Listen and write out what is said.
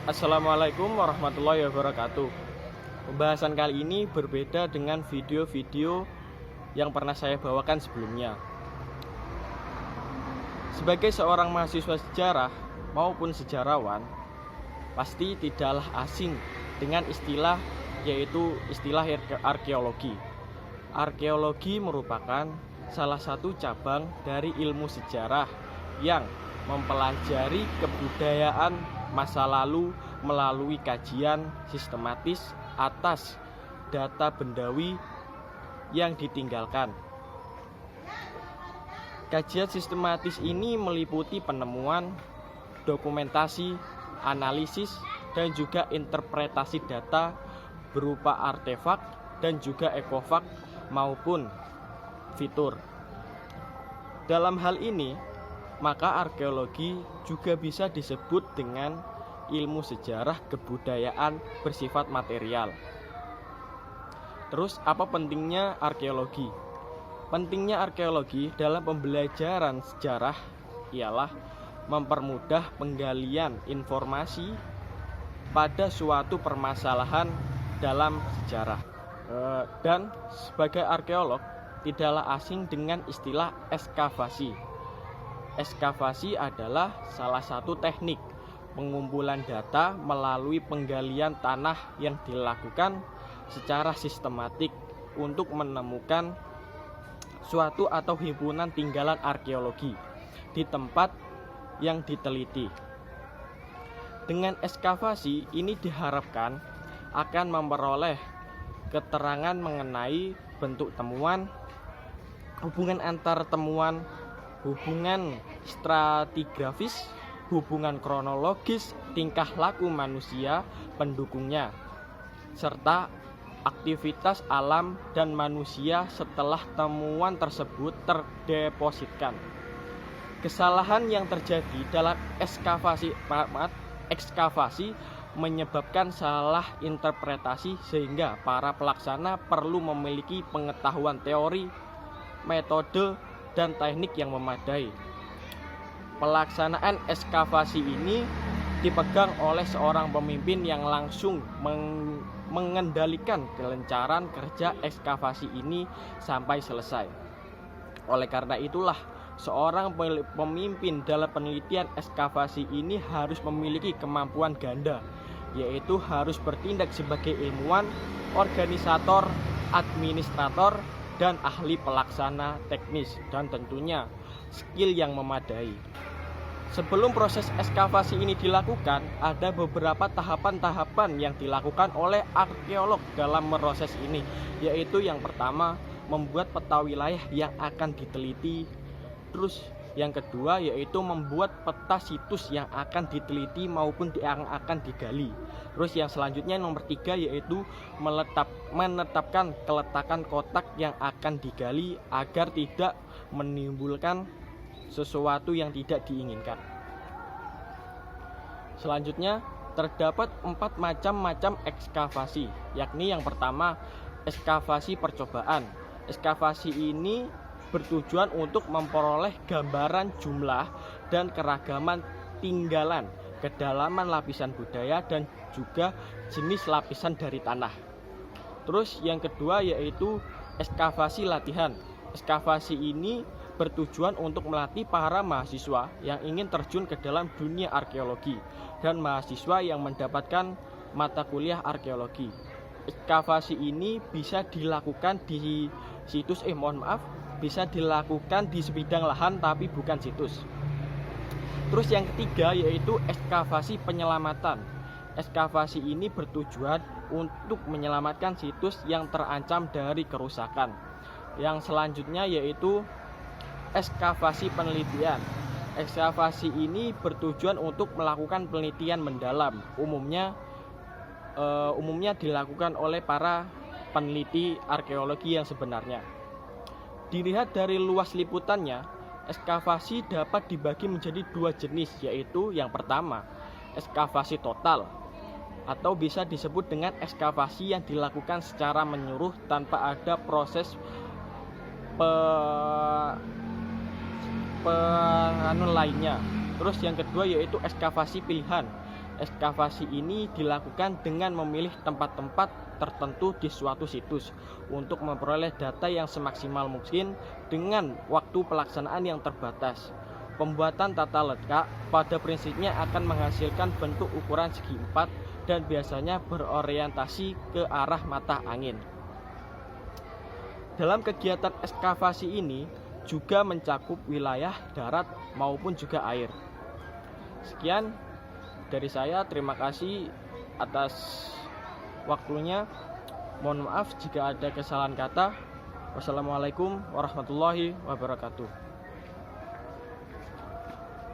Assalamualaikum warahmatullahi wabarakatuh. Pembahasan kali ini berbeda dengan video-video yang pernah saya bawakan sebelumnya. Sebagai seorang mahasiswa sejarah maupun sejarawan, pasti tidaklah asing dengan istilah, yaitu istilah arkeologi. Arkeologi merupakan salah satu cabang dari ilmu sejarah yang mempelajari kebudayaan masa lalu melalui kajian sistematis atas data bendawi yang ditinggalkan. Kajian sistematis ini meliputi penemuan, dokumentasi, analisis, dan juga interpretasi data berupa artefak dan juga ekofak maupun fitur. Dalam hal ini, maka arkeologi juga bisa disebut dengan ilmu sejarah kebudayaan bersifat material. Terus apa pentingnya arkeologi? Pentingnya arkeologi dalam pembelajaran sejarah ialah mempermudah penggalian informasi pada suatu permasalahan dalam sejarah. Dan sebagai arkeolog tidaklah asing dengan istilah ekskavasi. Ekskavasi adalah salah satu teknik pengumpulan data melalui penggalian tanah yang dilakukan secara sistematik untuk menemukan suatu atau himpunan tinggalan arkeologi di tempat yang diteliti. Dengan ekskavasi ini diharapkan akan memperoleh keterangan mengenai bentuk temuan, hubungan antar temuan, hubungan stratigrafis, hubungan kronologis, tingkah laku manusia pendukungnya, serta aktivitas alam dan manusia setelah temuan tersebut terdepositkan. Kesalahan yang terjadi dalam ekskavasi menyebabkan salah interpretasi sehingga para pelaksana perlu memiliki pengetahuan teori, metode, dan teknik yang memadai. Pelaksanaan ekskavasi ini dipegang oleh seorang pemimpin yang langsung mengendalikan kelancaran kerja ekskavasi ini sampai selesai. Oleh karena itulah, seorang pemimpin dalam penelitian ekskavasi ini harus memiliki kemampuan ganda, yaitu harus bertindak sebagai ilmuwan, organisator, administrator, dan ahli pelaksana teknis, dan tentunya skill yang memadai. Sebelum proses ekskavasi ini dilakukan, ada beberapa tahapan-tahapan yang dilakukan oleh arkeolog dalam proses ini, yaitu yang pertama, membuat peta wilayah yang akan diteliti. Terus yang kedua yaitu membuat peta situs yang akan diteliti maupun yang akan digali. Terus yang selanjutnya nomor 3 yaitu menetapkan keletakan kotak yang akan digali agar tidak menimbulkan sesuatu yang tidak diinginkan. Selanjutnya terdapat 4 macam ekskavasi, yakni yang pertama ekskavasi percobaan. Ekskavasi ini bertujuan untuk memperoleh gambaran jumlah dan keragaman tinggalan, kedalaman lapisan budaya, dan juga jenis lapisan dari tanah. Terus yang kedua yaitu ekskavasi latihan. Ekskavasi ini bertujuan untuk melatih para mahasiswa yang ingin terjun ke dalam dunia arkeologi dan mahasiswa yang mendapatkan mata kuliah arkeologi. Ekskavasi ini bisa dilakukan di bisa dilakukan di sebidang lahan tapi bukan situs. Terus yang ketiga yaitu ekskavasi penyelamatan. Ekskavasi ini bertujuan untuk menyelamatkan situs yang terancam dari kerusakan. Yang selanjutnya yaitu ekskavasi penelitian. Ekskavasi ini bertujuan untuk melakukan penelitian mendalam. Umumnya dilakukan oleh para peneliti arkeologi yang sebenarnya. Dilihat dari luas liputannya, ekskavasi dapat dibagi menjadi 2 jenis, yaitu yang pertama, ekskavasi total, atau bisa disebut dengan ekskavasi yang dilakukan secara menyeluruh tanpa ada proses lainnya. Terus yang kedua yaitu ekskavasi pilihan. Ekskavasi ini dilakukan dengan memilih tempat-tempat tertentu di suatu situs untuk memperoleh data yang semaksimal mungkin dengan waktu pelaksanaan yang terbatas. Pembuatan tata letak pada prinsipnya akan menghasilkan bentuk ukuran segi empat dan biasanya berorientasi ke arah mata angin. Dalam kegiatan ekskavasi ini juga mencakup wilayah darat maupun juga air. Sekian dari saya, terima kasih atas waktunya. Mohon maaf jika ada kesalahan kata. Wassalamualaikum warahmatullahi wabarakatuh.